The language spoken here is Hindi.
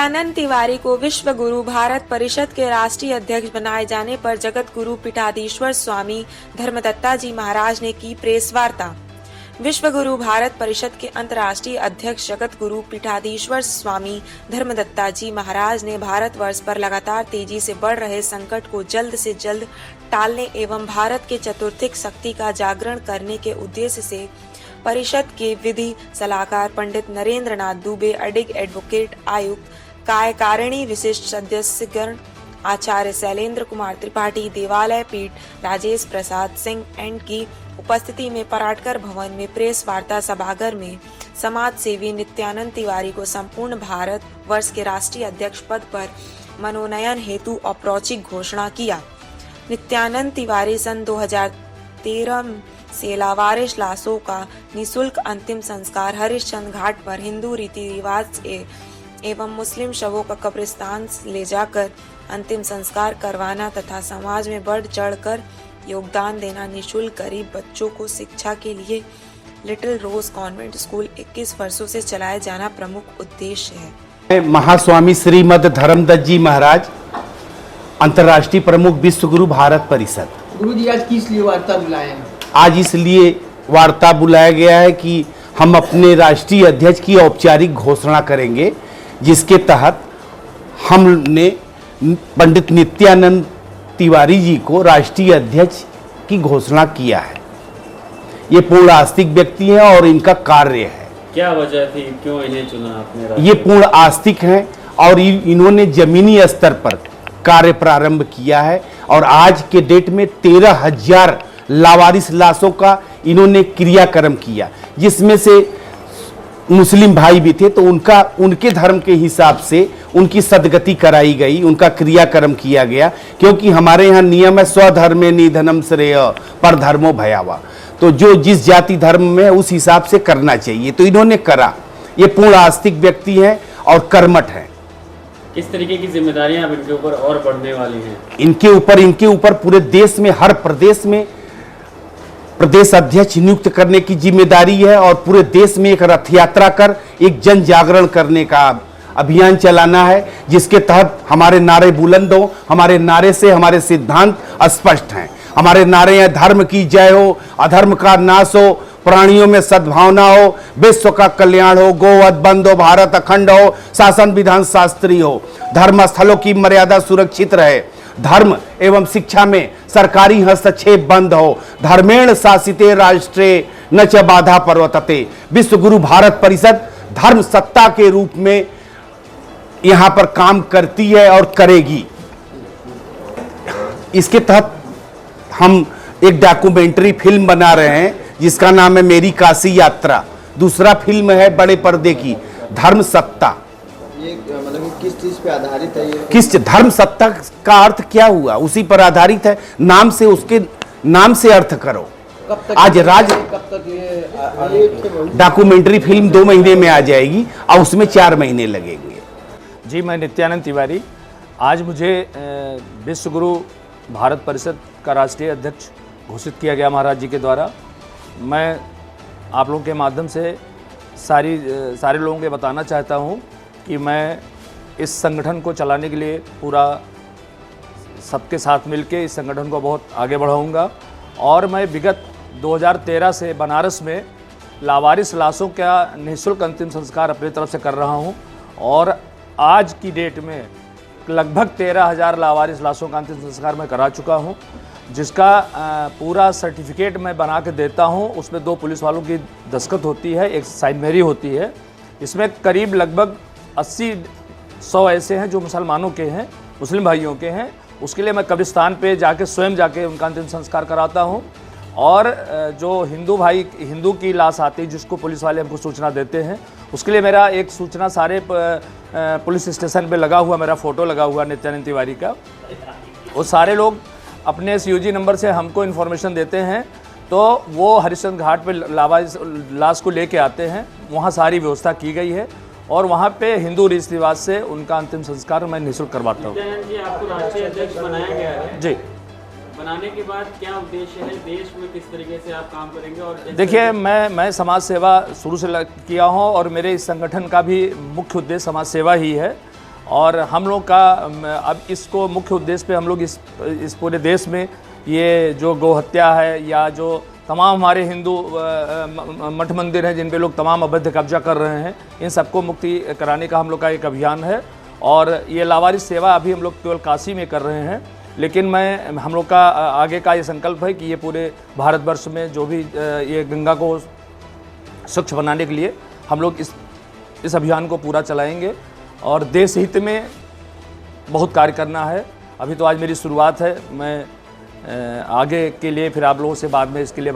नित्यानंद तिवारी को विश्व गुरु भारत परिषद के राष्ट्रीय अध्यक्ष बनाए जाने पर जगत गुरु पीठाधीश्वर स्वामी धर्मदत्ता जी महाराज ने की प्रेस वार्ता। विश्व गुरु भारत परिषद के अंतर्राष्ट्रीय अध्यक्ष जगत गुरु पीठाधीश्वर स्वामी धर्मदत्ता जी महाराज ने भारतवर्ष पर लगातार तेजी से बढ़ रहे संकट को जल्द से जल्द टालने एवं भारत के चतुर्थिक शक्ति का जागरण करने के उद्देश्य से परिषद के विधि सलाहकार पंडित नरेंद्र नाथ दुबे, अडिग एडवोकेट आयुक्त, कार्यकारिणी विशिष्ट सदस्यगण, आचार्य शैलेंद्र कुमार त्रिपाठी, देवालय पीठ राजेश प्रसाद सिंह एंड की उपस्थिति में पराटकर भवन में प्रेस वार्ता सभागार में समाज सेवी नित्यानंद तिवारी को संपूर्ण भारत वर्ष के राष्ट्रीय अध्यक्ष पद पर मनोनयन हेतु औपचारिक घोषणा किया। नित्यानंद तिवारी सन 2013 से लावारिस लाशों का निःशुल्क अंतिम संस्कार हरिश्चंद्र घाट पर हिंदू रीति रिवाज एवं मुस्लिम शवों का कब्रिस्तान ले जाकर अंतिम संस्कार करवाना तथा समाज में बढ़ चढ़कर योगदान देना, निःशुल्क गरीब बच्चों को शिक्षा के लिए लिटिल रोज कॉन्वेंट स्कूल 21 वर्षों से चलाया जाना प्रमुख उद्देश्य है। महास्वामी श्रीमद धर्मदत्त जी महाराज, अंतर्राष्ट्रीय प्रमुख विश्व गुरु भारत परिषद। गुरु जी आज किस लिए वार्ता बुलाए हैं? आज इसलिए वार्ता बुलाया गया है कि हम अपने राष्ट्रीय अध्यक्ष की औपचारिक घोषणा करेंगे, जिसके तहत हमने पंडित नित्यानंद तिवारी जी को राष्ट्रीय अध्यक्ष की घोषणा किया है। ये पूर्ण आस्तिक व्यक्ति हैं और इनका कार्य है। क्या वजह थी, क्यों इन्हें चुना आपने? ये पूर्ण आस्तिक हैं और इन्होंने जमीनी स्तर पर कार्य प्रारंभ किया है और आज के डेट में 13,000 लावारिस लाशों का इन्होंने क्रियाक्रम किया, जिसमें से मुस्लिम भाई भी थे, तो उनके धर्म के हिसाब से उनकी सदगति कराई गई, उनका क्रियाक्रम किया गया। क्योंकि हमारे यहाँ नियम है स्वधर्मे निधनम श्रेय पर धर्मो भयावा, तो जो जिस जाति धर्म में उस हिसाब से करना चाहिए, तो इन्होंने करा। ये पूर्ण आस्तिक व्यक्ति हैं और कर्मठ हैं। किस तरीके की जिम्मेदारियां अब इनके ऊपर और बढ़ने वाली हैं? इनके ऊपर पूरे देश में, हर प्रदेश में प्रदेश अध्यक्ष नियुक्त करने की जिम्मेदारी है और पूरे देश में एक रथ यात्रा कर एक जन जागरण करने का अभियान चलाना है, जिसके तहत हमारे नारे बुलंद हो। हमारे नारे से हमारे सिद्धांत स्पष्ट हैं। हमारे नारे हैं धर्म की जय हो, अधर्म का नाश हो, प्राणियों में सद्भावना हो, विश्व का कल्याण हो, गोवध बंद हो, भारत अखंड हो, शासन विधान शास्त्रीय हो, धर्म स्थलों की मर्यादा सुरक्षित रहे, धर्म एवं शिक्षा में सरकारी हस्तक्षेप बंद हो, धर्मेण शासिते राष्ट्रे न च बाधा पर्वतते। विश्व गुरु भारत परिषद धर्म सत्ता के रूप में यहां पर काम करती है और करेगी। इसके तहत हम एक डॉक्यूमेंट्री फिल्म बना रहे हैं जिसका नाम है मेरी काशी यात्रा। दूसरा फिल्म है बड़े पर्दे की धर्म सत्ता। ये मतलब किस चीज पे आधारित है? ये किस धर्म सत्ता का अर्थ क्या हुआ, उसी पर आधारित है। नाम से, उसके नाम से अर्थ करो। कब तक आज कब तक ये डॉक्यूमेंट्री फिल्म 2 महीने में आ जाएगी और उसमें 4 महीने लगेंगे। जी, मैं नित्यानंद तिवारी। आज मुझे विश्व गुरु भारत परिषद का राष्ट्रीय अध्यक्ष घोषित किया गया महाराज जी के द्वारा। मैं आप लोगों के माध्यम से सारे लोगों को बताना चाहता हूँ कि मैं इस संगठन को चलाने के लिए पूरा सबके साथ मिलके इस संगठन को बहुत आगे बढ़ाऊँगा। और मैं विगत 2013 से बनारस में लावारिस लाशों का निःशुल्क अंतिम संस्कार अपनी तरफ से कर रहा हूँ और आज की डेट में लगभग 13,000 लावारिस लाशों का अंतिम संस्कार मैं करा चुका हूँ, जिसका पूरा सर्टिफिकेट मैं बना के देता हूँ। उसमें 2 पुलिस वालों की दस्तखत होती है, एक साइन मेरी होती है। इसमें करीब लगभग 80-100 ऐसे हैं जो मुसलमानों के हैं, मुस्लिम भाइयों के हैं। उसके लिए मैं कब्रिस्तान पे जाके स्वयं जाके उनका अंतिम संस्कार कराता हूँ। और जो हिंदू की लाश आती है जिसको पुलिस वाले हमको सूचना देते हैं, उसके लिए मेरा एक सूचना सारे पुलिस स्टेशन पे लगा हुआ, मेरा फ़ोटो लगा हुआ नित्यानंद तिवारी का। वो सारे लोग अपने CUG नंबर से हमको इन्फॉर्मेशन देते हैं, तो वो हरिश्चंद्र घाट पे लाश को लेके आते हैं। वहाँ सारी व्यवस्था की गई है और वहाँ पे हिंदू रीति रिवाज से उनका अंतिम संस्कार मैं निःशुल्क करवाता हूँ। जी, आपको राष्ट्रीय अध्यक्ष बनाया गया है। जी, बनाने के बाद क्या उद्देश्य है, देश में किस तरीके से आप काम करेंगे? और देखिए, मैं समाज सेवा शुरू से किया हूँ और मेरे इस संगठन का भी मुख्य उद्देश्य समाज सेवा ही है। और हम लोग का अब इसको मुख्य उद्देश्य पे हम लोग इस पूरे देश में ये जो गौहत्या है या जो तमाम हमारे हिंदू मठ मंदिर हैं जिन पे लोग तमाम अवैध कब्जा कर रहे हैं, इन सबको मुक्ति कराने का हम लोग का एक अभियान है। और ये लावारिस सेवा अभी हम लोग केवल काशी में कर रहे हैं, लेकिन हम लोग का आगे का ये संकल्प है कि ये पूरे भारतवर्ष में जो भी ये गंगा को स्वच्छ बनाने के लिए हम लोग इस अभियान को पूरा चलाएंगे और देश हित में बहुत कार्य करना है। अभी तो आज मेरी शुरुआत है, मैं आगे के लिए फिर आप लोगों से बाद में इसके लिए